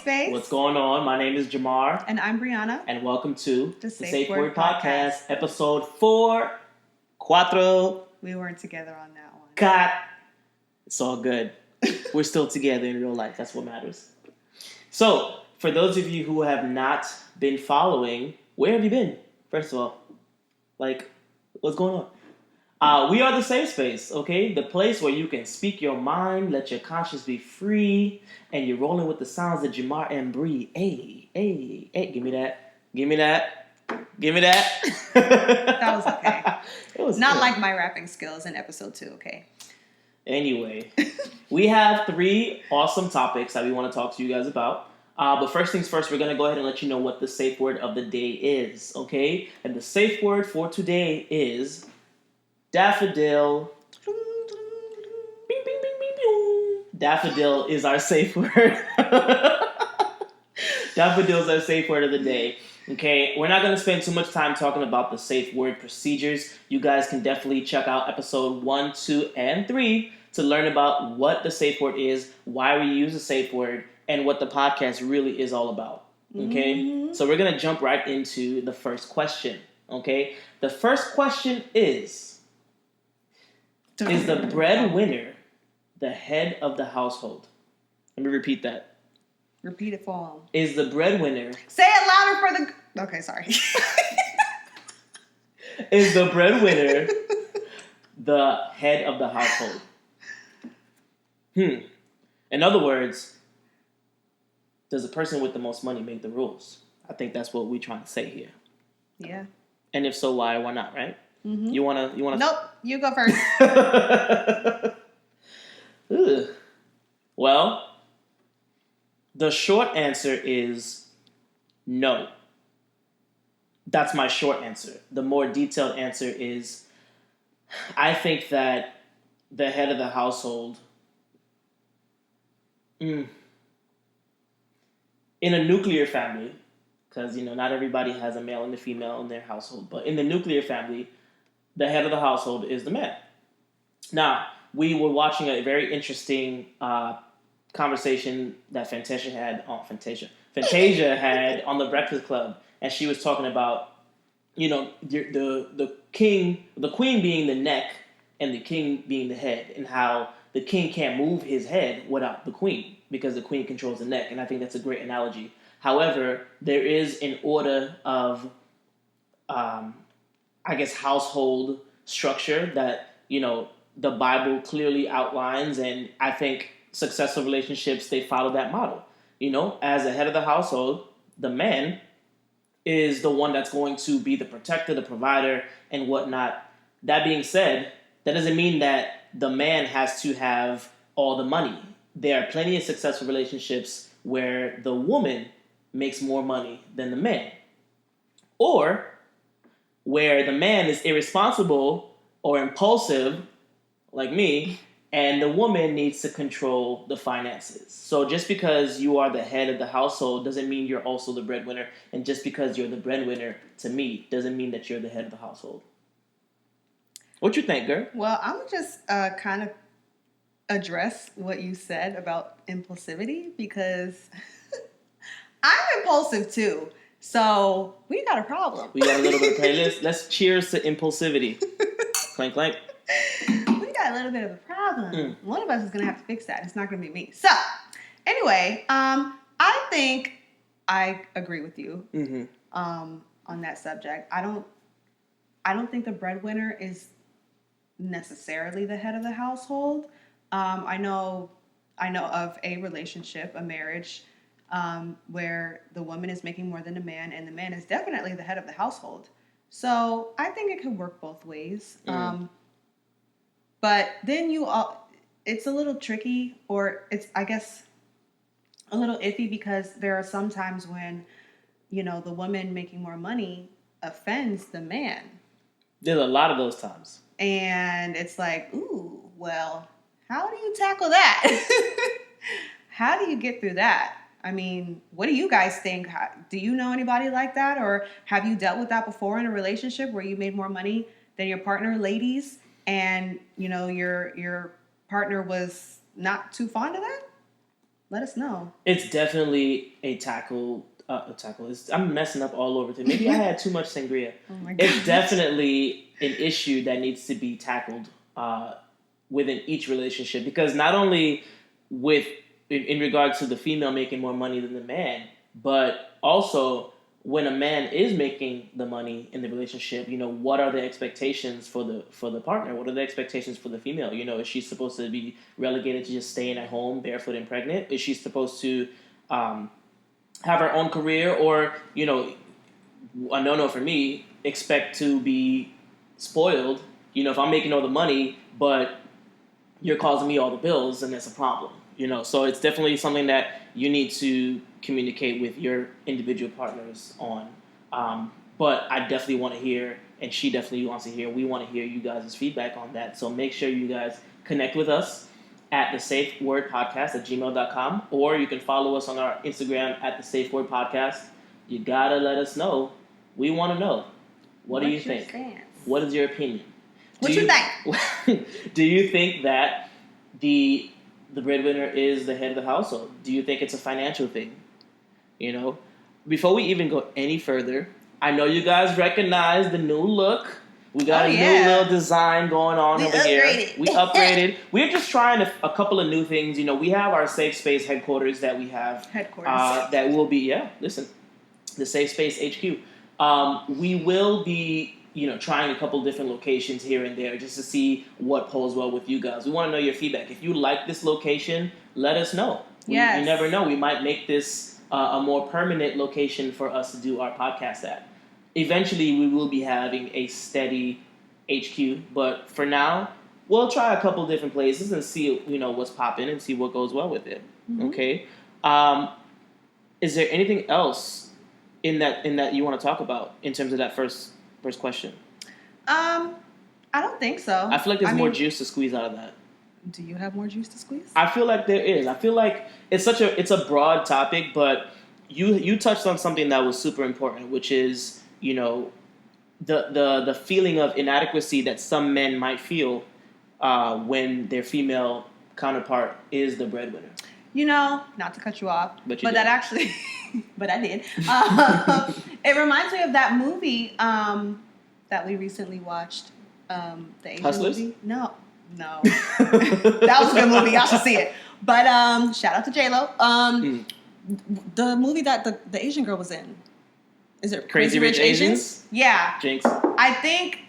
space. What's going on? My name is Jamar. And I'm Brianna. And welcome to the Safe Word Podcast, episode 4. We weren't together on that one. Cut. It's all good. We're still together in real life. That's what matters. So, for those of you who have not been following, where have you been? First of all, what's going on? We are the safe space, okay? The place where you can speak your mind, let your conscience be free, and you're rolling with the sounds of Jamar and Bree. Hey, give me that. That was okay. It was not good. like my rapping skills in episode 2, okay? Anyway, we have 3 awesome topics that we want to talk to you guys about. But first things first, we're going to go ahead and let you know what the safe word of the day is, okay? And the safe word for today is daffodil. Bing, bing, bing, bing, bing. Daffodil is our safe word. Daffodil is our safe word of the day. Okay, we're not going to spend too much time talking about the safe word procedures. You guys can definitely check out episode 1, 2, and 3 to learn about what the safe word is, why we use the safe word, and what the podcast really is all about. Okay, So we're going to jump right into the first question. Okay, the first question is the breadwinner the head of the household? Let me repeat that. Repeat it for him. Is the breadwinner... Say it louder for the... Okay, sorry. Is the breadwinner the head of the household? In other words, does the person with the most money make the rules? I think that's what we're trying to say here. Yeah. And if so, why not, right? Mm-hmm. You wanna? Nope, you go first. Well, the short answer is no. That's my short answer. The more detailed answer is, I think that the head of the household, in a nuclear family, because, not everybody has a male and a female in their household, but in the nuclear family, the head of the household is the man. Now, we were watching a very interesting conversation that Fantasia had on the Breakfast Club, and she was talking about, the queen being the neck and the king being the head, and how the king can't move his head without the queen because the queen controls the neck, and I think that's a great analogy. However, there is an order of, household structure that, the Bible clearly outlines, and I think successful relationships, they follow that model. As the head of the household, the man is the one that's going to be the protector, the provider, and whatnot. That being said, that doesn't mean that the man has to have all the money. There are plenty of successful relationships where the woman makes more money than the man. Or where the man is irresponsible or impulsive, like me, and the woman needs to control the finances. So just because you are the head of the household doesn't mean you're also the breadwinner. And just because you're the breadwinner, to me, doesn't mean that you're the head of the household. What you think, girl? Well, I'm going to just kind of address what you said about impulsivity, because I'm impulsive too. So we got a problem. We got a little bit of playlist. Let's cheers to impulsivity. Clank, clank. We got a little bit of a problem. One of us is going to have to fix that. It's not going to be me. So, anyway, I think I agree with you on that subject. I don't think the breadwinner is necessarily the head of the household. I know of a relationship, a marriage, where the woman is making more than the man, and the man is definitely the head of the household. So I think it could work both ways. But then it's a little tricky, or it's, I guess, a little iffy, because there are some times when, the woman making more money offends the man. There's a lot of those times. And it's like, ooh, well, how do you tackle that? How do you get through that? I mean, what do you guys think? Do you know anybody like that? Or have you dealt with that before in a relationship where you made more money than your partner, ladies, and, your partner was not too fond of that? let us know. It's definitely a tackle. I'm messing up all over today. Maybe I had too much sangria. Oh my God. It's definitely an issue that needs to be tackled within each relationship, because not only with in regard to the female making more money than the man, but also when a man is making the money in the relationship, what are the expectations for the partner? What are the expectations for the female? Is she supposed to be relegated to just staying at home barefoot and pregnant? Is she supposed to have her own career, or a no for me, expect to be spoiled? If I'm making all the money, but you're causing me all the bills, and that's a problem. So it's definitely something that you need to communicate with your individual partners on. But I definitely want to hear, and she definitely wants to hear, we want to hear you guys' feedback on that. So make sure you guys connect with us at the Safe Word Podcast at gmail.com, or you can follow us on our Instagram at the Safe Word Podcast. You gotta let us know. We want to know. What do you think? Stance? What is your opinion? What you think? Do you think that the breadwinner is the head of the household? Do you think it's a financial thing? Before we even go any further, I know you guys recognize the new look. We got new little design going on over here. We upgraded. We're just trying a couple of new things. We have our Safe Space headquarters that we have. That will be, the Safe Space HQ. We will be, trying a couple different locations here and there just to see what pulls well with you guys. We want to know your feedback. If you like this location, let us know. You never know. We might make this a more permanent location for us to do our podcast at. Eventually, we will be having a steady HQ, but for now, we'll try a couple different places and see, what's popping and see what goes well with it. Mm-hmm. Okay. Is there anything else in that you want to talk about in terms of that first question? I don't think so. I feel like there's more juice to squeeze out of that. Do you have more juice to squeeze? I feel like there is. I feel like it's a broad topic, but you touched on something that was super important, which is, the feeling of inadequacy that some men might feel when their female counterpart is the breadwinner. Not to cut you off, but that actually, but I did. It reminds me of that movie that we recently watched, the Asian Hustlers? movie. No. That was a good movie. Y'all should see it. But shout out to J-Lo. The movie that the Asian girl was in. Is it Crazy Rich Asians? Yeah. Jinx. I think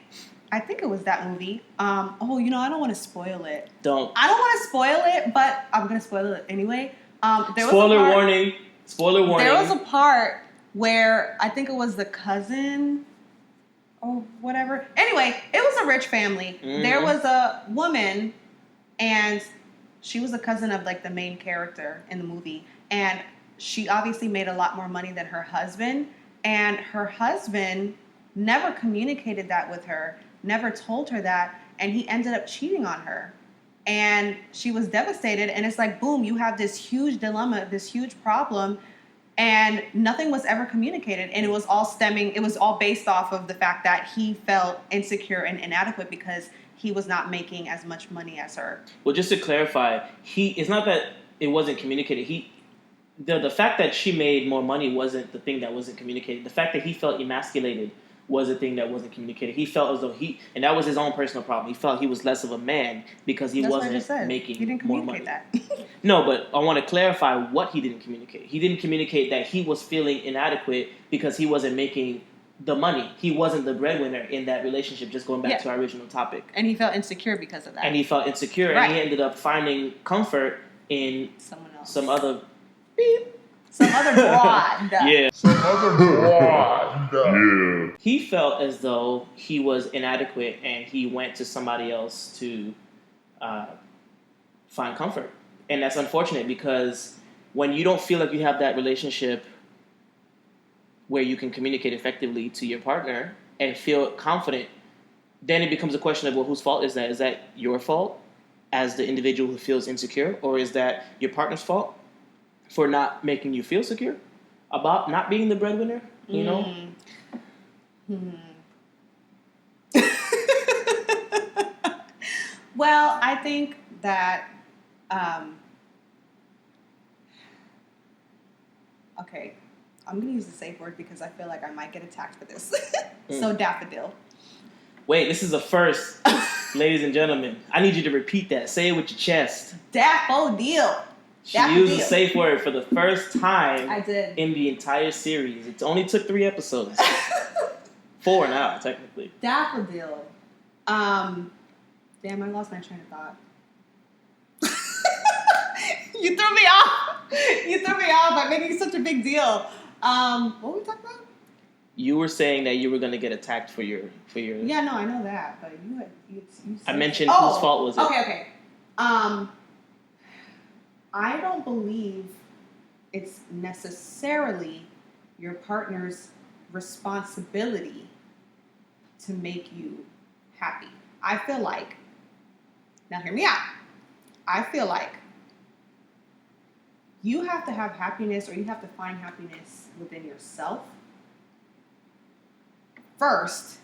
it was that movie. I don't want to spoil it. I don't want to spoil it, but I'm going to spoil it anyway. Spoiler warning. There was a part where I think it was the cousin or whatever. Anyway, it was a rich family. Mm-hmm. There was a woman, and she was a cousin of like the main character in the movie. And she obviously made a lot more money than her husband. And her husband never communicated that with her, never told her that, and he ended up cheating on her. And she was devastated, and it's like, boom, you have this huge dilemma, this huge problem, and nothing was ever communicated. And it was all based off of the fact that he felt insecure and inadequate because he was not making as much money as her. Well, just to clarify, it's not that it wasn't communicated. The fact that she made more money wasn't the thing that wasn't communicated. The fact that he felt emasculated was the thing that wasn't communicated. He felt as though and that was his own personal problem. He felt he was less of a man because he wasn't making he didn't more communicate money. That. No, but I want to clarify what he didn't communicate. He didn't communicate that he was feeling inadequate because he wasn't making the money. He wasn't the breadwinner in that relationship, just going back to our original topic. And he felt insecure because of that. And he felt insecure, right. And he ended up finding comfort in someone else. Some other broad. Yeah. Some other broad. Yeah. He felt as though he was inadequate, and he went to somebody else to find comfort. And that's unfortunate, because when you don't feel like you have that relationship where you can communicate effectively to your partner and feel confident, then it becomes a question of, well, whose fault is that? Is that your fault as the individual who feels insecure, or is that your partner's fault for not making you feel secure about not being the breadwinner? You know? Well, I think that Okay, I'm gonna use the safe word because I feel like I might get attacked for this. So daffodil. Wait, this is a first, ladies and gentlemen. I need you to repeat that. Say it with your chest. Daffodil. She used a safe word for the first time I did. in the entire series. It only took 3 episodes. 4 now, technically. Daffodil. Damn, I lost my train of thought. You threw me off. You threw me off by making such a big deal. What were we talking about? You were saying that you were going to get attacked for your. Yeah, no, I know that, but you said I mentioned whose fault was it? Okay. I don't believe it's necessarily your partner's responsibility to make you happy. I feel like, now hear me out. I feel like you have to have happiness, or you have to find happiness within yourself first,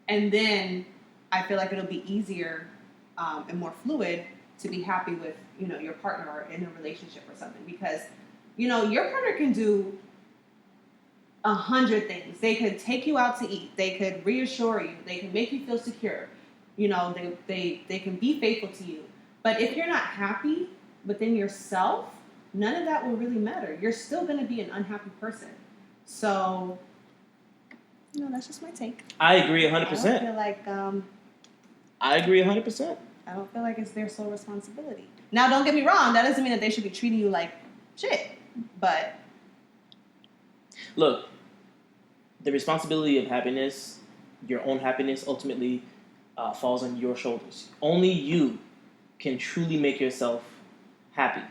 and then I feel like it'll be easier and more fluid to be happy with, your partner or in a relationship or something, because, your partner can do 100 things. They could take you out to eat. They could reassure you. They can make you feel secure. They can be faithful to you. But if you're not happy within yourself, none of that will really matter. You're still going to be an unhappy person. So, that's just my take. I agree 100%. I don't feel like I agree 100%. I don't feel like it's their sole responsibility. Now, don't get me wrong. That doesn't mean that they should be treating you like shit. But look, the responsibility of happiness, your own happiness, ultimately falls on your shoulders. Only you can truly make yourself happy.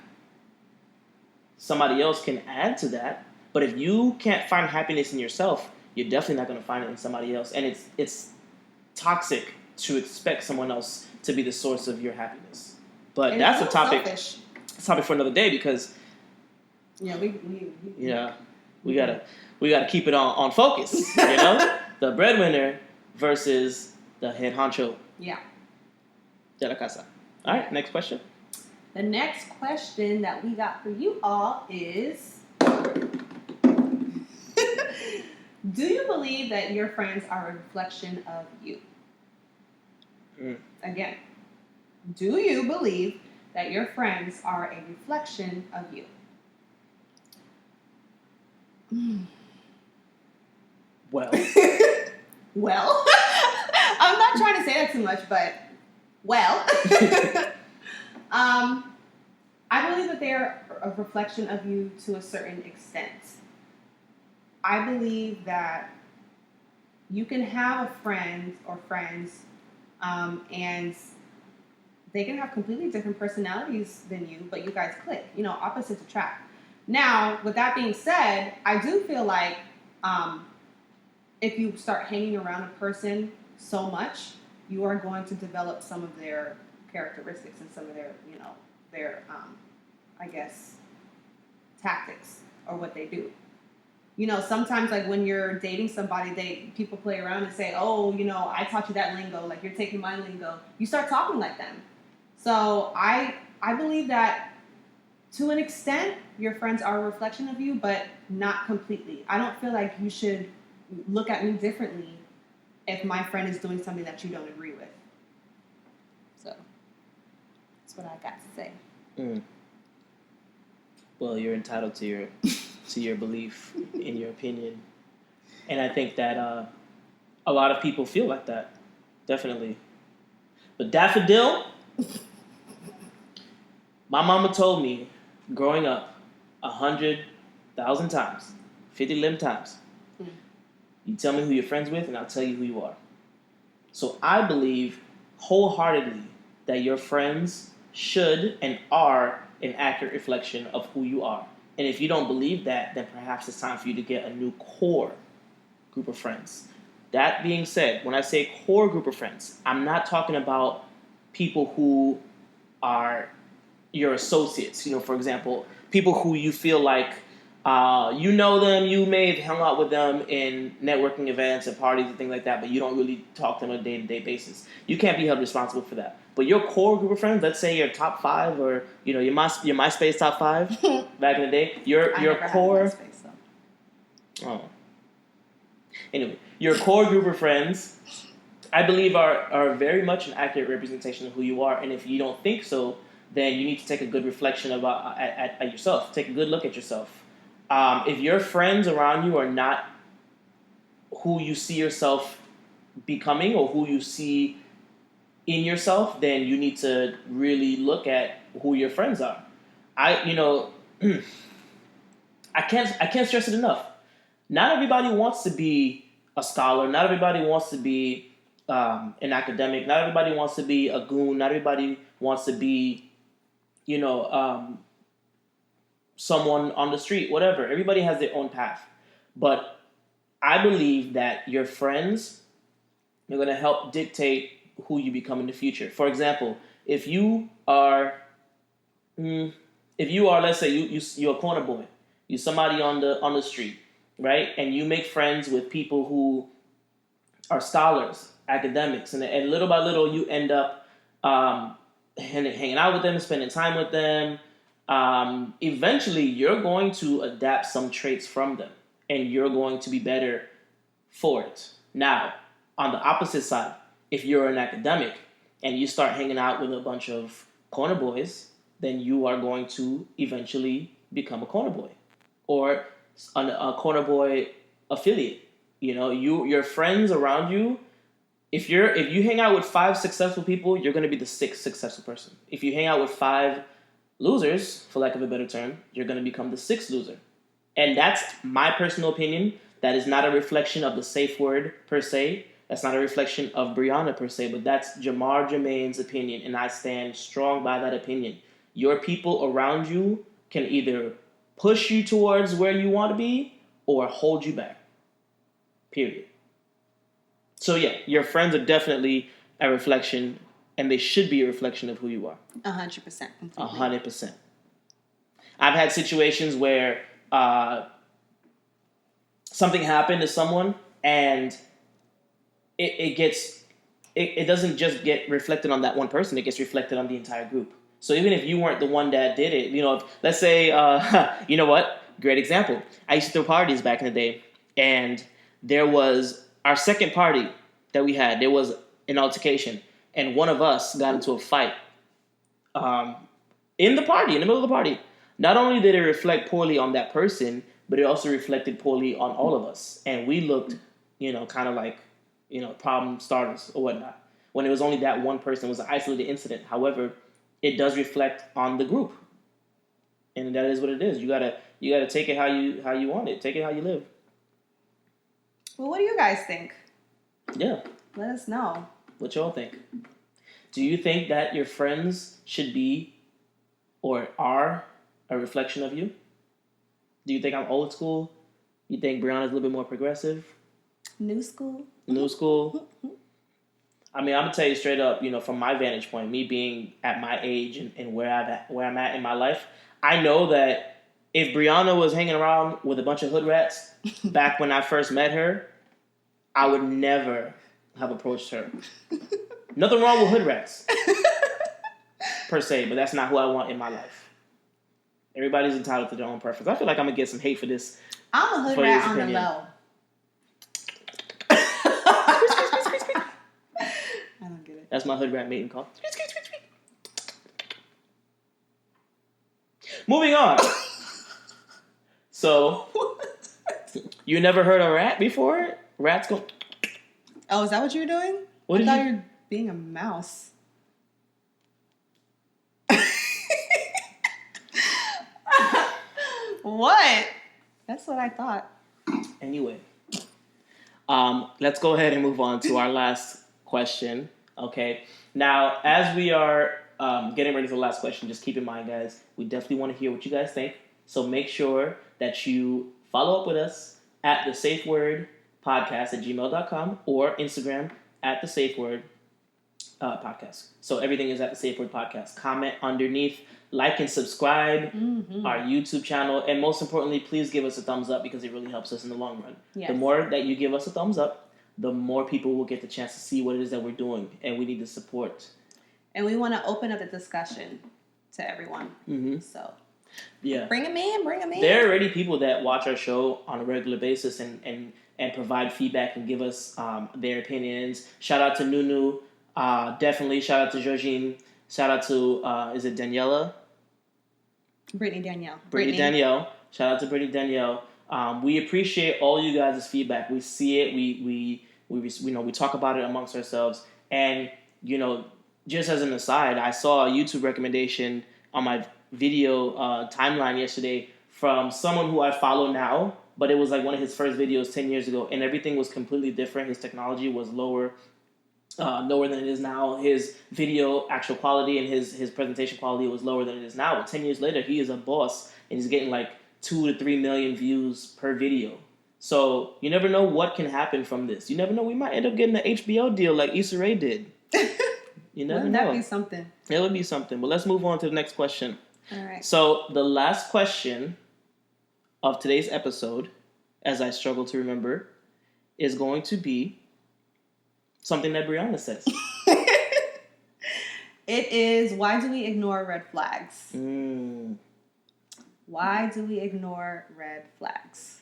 Somebody else can add to that, but if you can't find happiness in yourself, you're definitely not going to find it in somebody else. And it's toxic to expect someone else to be the source of your happiness. But and that's a topic. Selfish. It's a topic for another day, because we gotta keep it on focus. The breadwinner versus the head honcho. Yeah. De la casa. All right, next question. The next question that we got for you all is, do you believe that your friends are a reflection of you? Again, do you believe that your friends are a reflection of you? Well. Well, I'm not trying to say that too much, but I believe that they are a reflection of you to a certain extent. I believe that you can have a friend or friends, and they can have completely different personalities than you, but you guys click. Opposites attract. Now, with that being said, I do feel like if you start hanging around a person so much, you are going to develop some of their characteristics and some of their, I guess, tactics or what they do. Sometimes like when you're dating somebody, people play around and say, oh, I taught you that lingo, like you're taking my lingo. You start talking like them. So I believe that to an extent, your friends are a reflection of you, but not completely. I don't feel like you should look at me differently if my friend is doing something that you don't agree with. So that's what I got to say. Well, you're entitled to your belief in your opinion, and I think that a lot of people feel like that, definitely. But daffodil, my mama told me growing up 100,000 times, 50 times. You tell me who you're friends with, and I'll tell you who you are. So I believe wholeheartedly that your friends should and are an accurate reflection of who you are. And if you don't believe that, then perhaps it's time for you to get a new core group of friends. That being said, when I say core group of friends, I'm not talking about people who are your associates. For example, people who you feel like You know them. You may have hung out with them in networking events and parties and things like that, but you don't really talk to them on a day-to-day basis. You can't be held responsible for that. But your core group of friends, let's say your top 5, or your MySpace top 5 back in the day, your core. MySpace, so. Oh. Anyway, your core group of friends, I believe, are very much an accurate representation of who you are. And if you don't think so, then you need to take a good reflection about at yourself. Take a good look at yourself. If your friends around you are not who you see yourself becoming or who you see in yourself, then you need to really look at who your friends are. I can't stress it enough. Not everybody wants to be a scholar. Not everybody wants to be an academic. Not everybody wants to be a goon. Not everybody wants to be, someone on the street, whatever. Everybody has their own path. But I believe that your friends are going to help dictate who you become in the future. For example, if you are, let's say you're a corner boy, you're somebody on the street, right? And you make friends with people who are scholars, academics, and little by little you end up hanging out with them, spending time with them. Eventually you're going to adapt some traits from them and you're going to be better for it. Now, on the opposite side, if you're an academic and you start hanging out with a bunch of corner boys, then you are going to eventually become a corner boy or a corner boy affiliate. Your friends around you, if you hang out with 5 successful people, you're going to be the 6th successful person. If you hang out with 5 losers, for lack of a better term, you're going to become the 6th loser. And that's my personal opinion. That is not a reflection of the safe word per se. That's not a reflection of Brianna per se, but that's Jamar Jermaine's opinion, and I stand strong by that opinion. Your people around you can either push you towards where you want to be or hold you back. Period. So yeah, your friends are definitely a reflection, and they should be a reflection of who you are. 100%. 100%. I've had situations where something happened to someone, and it doesn't just get reflected on that one person. It gets reflected on the entire group. So even if you weren't the one that did it, let's say, you know what? Great example. I used to throw parties back in the day, and there was our second party that we had. There was an altercation, and one of us got into a fight in the middle of the party. Not only did it reflect poorly on that person, but it also reflected poorly on all of us, and we looked, kind of like, problem starters or whatnot. When it was only that one person, it was an isolated incident. However, it does reflect on the group, and that is what it is. You gotta take it how you want it. Take it how you live. Well, what do you guys think? Yeah. Let us know. What y'all think? Do you think that your friends should be or are a reflection of you? Do you think I'm old school? You think Brianna's a little bit more progressive? New school? New school? I mean, I'm gonna tell you straight up, from my vantage point, me being at my age and where I'm at in my life, I know that if Brianna was hanging around with a bunch of hood rats back when I first met her, I would never have approached her. Nothing wrong with hood rats, per se, but that's not who I want in my life. Everybody's entitled to their own preference. I feel like I'm gonna get some hate for this. I'm a hood rat on the low. I don't get it. That's my hood rat mating call. Moving on. So, you never heard a rat before? Rats go... Oh, is that what you were doing? I thought you were being a mouse. What? That's what I thought. Anyway, let's go ahead and move on to our last question. Okay. Now, as we are getting ready for the last question, just keep in mind, guys, we definitely want to hear what you guys think. So make sure that you follow up with us at thesafewordpodcast@gmail.com or Instagram @thesafeword. podcast. So everything is at the Safe Word Podcast. Comment underneath, like and subscribe our YouTube channel, and most importantly, please give us a thumbs up because it really helps us in the long run. Yes. The more that you give us a thumbs up, the more people will get the chance to see what it is that we're doing, and we need the support. And we want to open up the discussion to everyone. So yeah, bring them in. There are already people that watch our show on a regular basis and provide feedback and give us their opinions. Shout out to Nunu. Definitely shout out to Georgine. Shout out to, is it Daniela? Brittany Danielle. Shout out to Brittany Danielle. We appreciate all you guys' feedback. We see it. We talk about it amongst ourselves. And, just as an aside, I saw a YouTube recommendation on my video timeline yesterday from someone who I follow now, but it was like one of his first videos 10 years ago, and everything was completely different. His technology was lower than it is now. His video actual quality and his presentation quality was lower than it is now. But 10 years later, he is a boss, and he's getting like 2 to 3 million views per video. So you never know what can happen from this. You never know. We might end up getting an HBO deal like Issa Rae did. You never know. Wouldn't that be something? It would be something. But let's move on to the next question. All right. So the last question of today's episode, as I struggle to remember, is going to be something that Brianna says. It is, why do we ignore red flags? Why do we ignore red flags?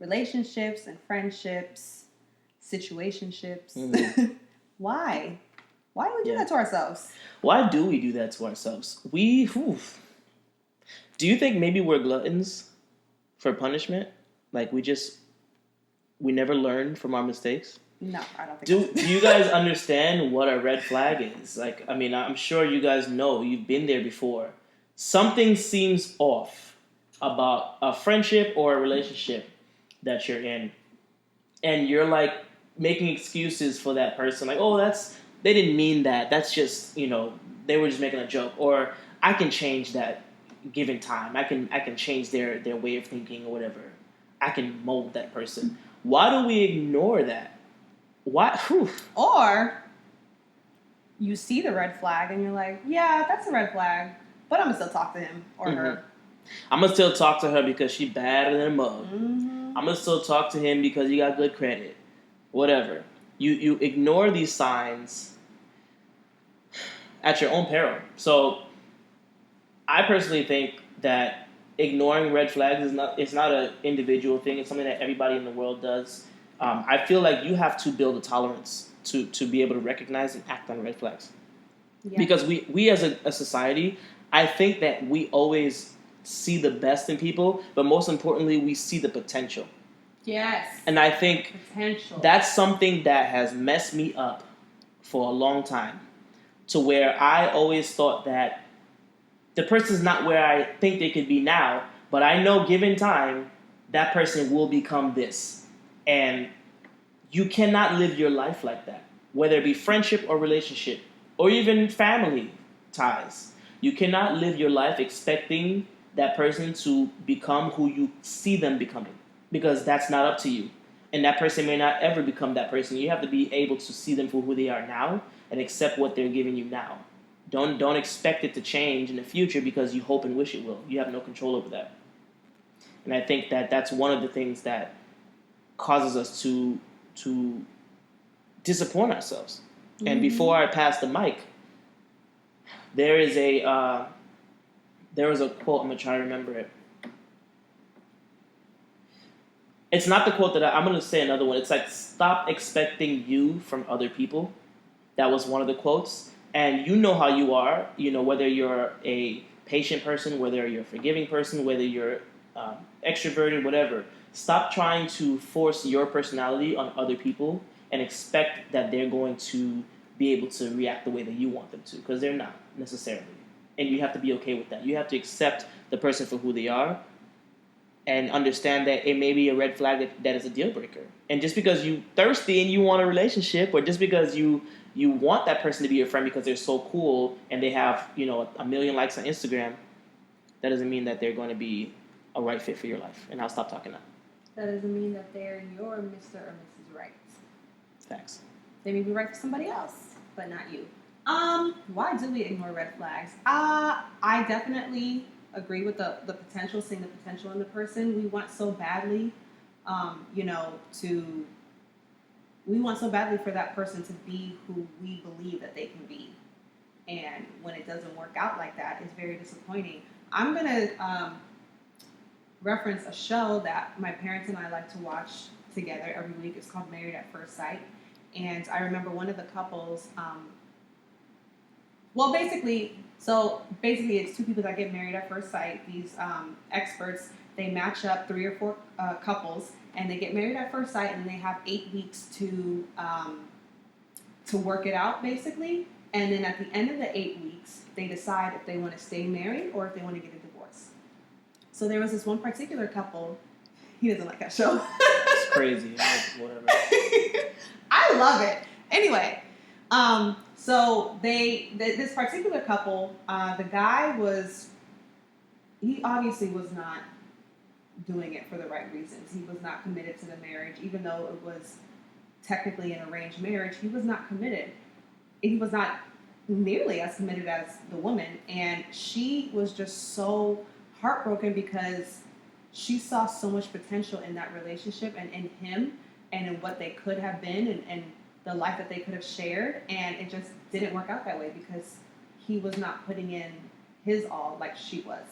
Relationships and friendships, situationships. Why? Why do we do that to ourselves? Why do we do that to ourselves? Do you think maybe we're gluttons for punishment? Like we never learn from our mistakes? No, I don't think do you guys understand what a red flag is? Like, I mean, I'm sure you guys know. You've been there before. Something seems off about a friendship or a relationship that you're in. And you're, like, making excuses for that person. Like, oh, they didn't mean that. That's just, they were just making a joke. Or I can change that given time. I can change their way of thinking or whatever. I can mold that person. Why do we ignore that? Why? Whew. Or you see the red flag and you're like, yeah, that's a red flag, but I'm going to still talk to him or her. I'm going to still talk to her because she's bad than a mug. I'm going to still talk to him because you got good credit. Whatever. You ignore these signs at your own peril. So I personally think that ignoring red flags is not an individual thing. It's something that everybody in the world does. I feel like you have to build a tolerance to be able to recognize and act on red flags. Yeah. Because we as a society, I think that we always see the best in people, but most importantly, we see the potential. Yes. And I think that's something that has messed me up for a long time, to where I always thought that the person's not where I think they could be now, but I know given time, that person will become this. And you cannot live your life like that, whether it be friendship or relationship, or even family ties. You cannot live your life expecting that person to become who you see them becoming, because that's not up to you. And that person may not ever become that person. You have to be able to see them for who they are now and accept what they're giving you now. Don't expect it to change in the future because you hope and wish it will. You have no control over that. And I think that that's one of the things that causes us to disappoint ourselves. And before I pass the mic, there is a quote. I'm gonna try to remember it. It's not the quote that I'm gonna say another one. It's like, stop expecting you from other people. That was one of the quotes. And you know how you are. Whether you're a patient person, whether you're a forgiving person, whether you're extroverted, whatever. Stop trying to force your personality on other people and expect that they're going to be able to react the way that you want them to, because they're not necessarily. And you have to be okay with that. You have to accept the person for who they are and understand that it may be a red flag that is a deal breaker. And just because you're thirsty and you want a relationship, or just because you want that person to be your friend because they're so cool and they have, 1 million likes on Instagram, that doesn't mean that they're going to be a right fit for your life. And I'll stop talking now. That doesn't mean that they're your Mr. or Mrs. Right. Facts. They may be right for somebody else. but not you. Why do we ignore red flags? I definitely agree with the potential, seeing the potential in the person. We want so badly, we want so badly for that person to be who we believe that they can be. And when it doesn't work out like that, it's very disappointing. I'm going to reference a show that my parents and I like to watch together every week. It's called Married at First Sight. And I remember one of the couples, basically it's two people that get married at first sight. These experts, they match up 3 or 4 couples, and they get married at first sight, and they have 8 weeks to work it out, basically. And then at the end of the 8 weeks, they decide if they want to stay married or if they want to get a divorce. So there was this one particular couple. He doesn't like that show. It's crazy. Whatever. I love it. Anyway, so this particular couple, the guy he obviously was not doing it for the right reasons. He was not committed to the marriage, even though it was technically an arranged marriage. He was not committed. He was not nearly as committed as the woman, and she was just so heartbroken because she saw so much potential in that relationship and in him and in what they could have been and the life that they could have shared, and it just didn't work out that way because he was not putting in his all like she was.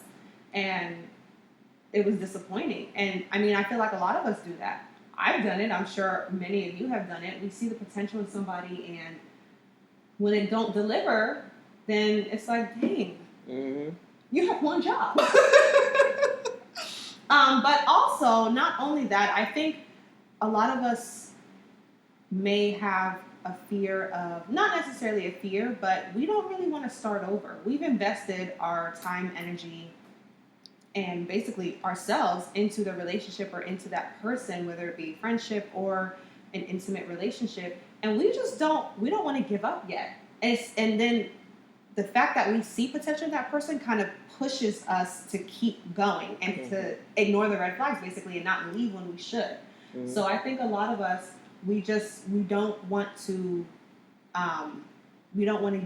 And it was disappointing. And I mean, I feel like a lot of us do that. I've done it. I'm sure many of you have done it. We see the potential in somebody, and when it don't deliver, then it's like, dang, you have one job. But also, not only that, I think a lot of us may have a fear of, not necessarily a fear, but we don't really want to start over. We've invested our time, energy, and basically ourselves into the relationship or into that person, whether it be friendship or an intimate relationship, and we don't want to give up yet. And then the fact that we see potential in that person kind of pushes us to keep going and to ignore the red flags, basically, and not leave when we should. So I think a lot of us, we don't want to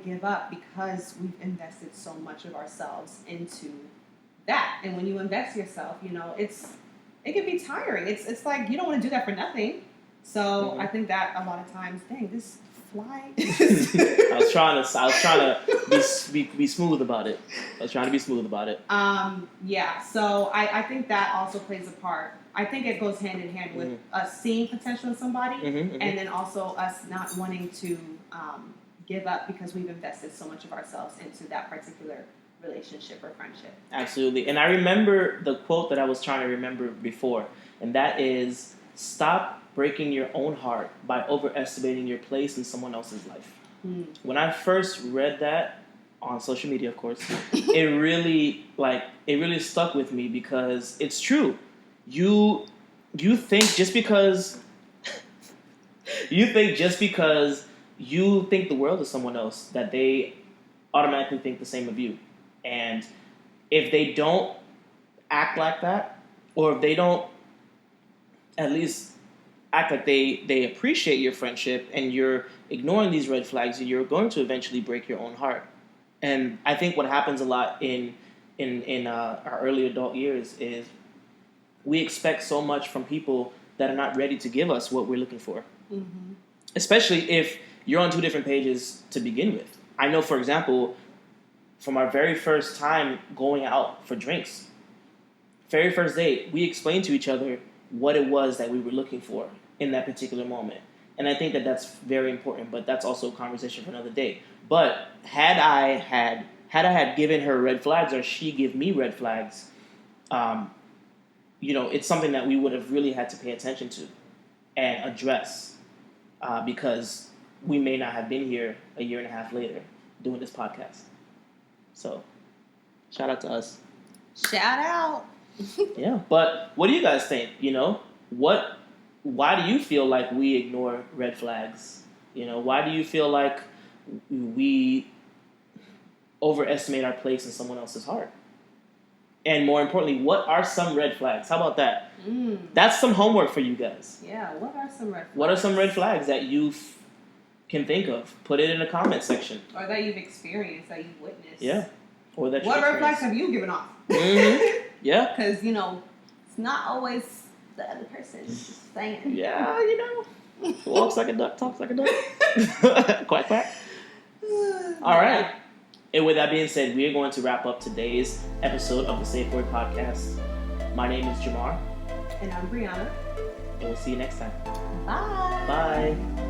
give up because we've invested so much of ourselves into that. And when you invest yourself, it can be tiring. It's like you don't want to do that for nothing. So I think that a lot of times, dang, this fly. I was trying to be smooth about it. Yeah. So I think that also plays a part. I think it goes hand in hand with us seeing potential in somebody, and then also us not wanting to give up because we've invested so much of ourselves into that particular relationship or friendship. Absolutely. And I remember the quote that I was trying to remember before, and that is, stop breaking your own heart by overestimating your place in someone else's life. When I first read that on social media, of course, it really stuck with me because it's true. You think just because you think the world of someone else that they automatically think the same of you. And if they don't act like that, or if they don't at least act like they appreciate your friendship and you're ignoring these red flags, you're going to eventually break your own heart. And I think what happens a lot in our early adult years is we expect so much from people that are not ready to give us what we're looking for. Especially if you're on 2 different pages to begin with. I know, for example, from our very first time going out for drinks, very first date, we explained to each other what it was that we were looking for in that particular moment. And I think that that's very important, but that's also a conversation for another day. But had I had given her red flags, or she give me red flags, it's something that we would have really had to pay attention to and address, because we may not have been here a year and a half later doing this podcast. So, shout out to us. Shout out. Yeah, but what do you guys think? Why do you feel like we ignore red flags? Why do you feel like we overestimate our place in someone else's heart? And more importantly, what are some red flags? How about that? That's some homework for you guys. Yeah, what are some red flags? What are some red flags that you've can think of. Put it in the comment section. Or that you've experienced, that you've witnessed. Yeah. Or that what red flags have you given off? Mm-hmm. Yeah. Because, it's not always the other person just saying. Yeah, walks like a duck, talks like a duck. Quack, quack. All right. And with that being said, we are going to wrap up today's episode of the Safe Word Podcast. My name is Jamar. And I'm Brianna. And we'll see you next time. Bye. Bye.